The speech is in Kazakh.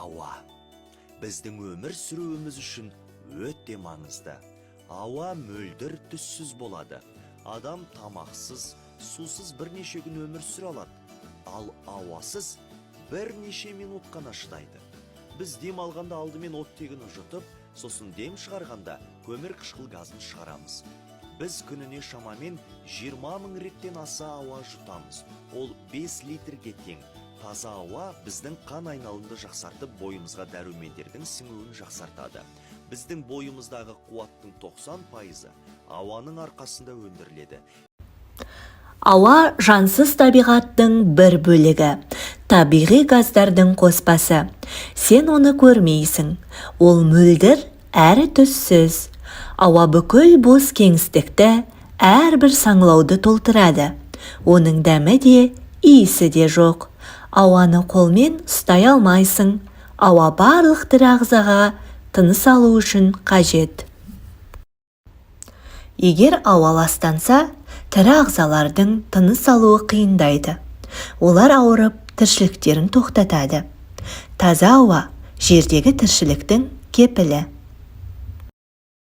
Ауа. Біздің өмір сүруіміз үшін өте маңызды. Ауа мөлдір түссіз болады. Адам тамақсыз, сусыз бірнеше күн өмір сүре алады. Ал ауасыз бірнеше минут қана шыдайды. Біз дем алғанда алдымен оттегін жұтып, сосын дем шығарғанда көмір қышқыл газын шығарамыз. Біз күніне шамамен 20 000 реттен аса ауа жұтамыз. Ол 5 литрге тең. Таза ауа біздің қан айналымды жақсартып, бойымызға дәрумендердің сіңуін жақсартады. Біздің бойымыздағы қуаттың 90% ауаның арқасында өндіріледі. Ауа жансыз табиғаттың бір бөлігі, табиғи газдардың қоспасы. Сен оны көрмейсің. Ол мөлдір әрі түссіз. Ауа бүкіл бос кеңістікті, әрбір саңылауды толтырады. Оның дәмі де, иісі де жоқ. Ауаны қолмен ұстай алмайсың. Ауа барлық тірі ағзаға тыныс алу үшін қажет. Егер ауа ластанса, тірі ағзалардың тыныс алуы қиындайды. Олар ауырып, тіршіліктерін тоқтатады. Таза ауа жердегі тіршіліктің кепілі.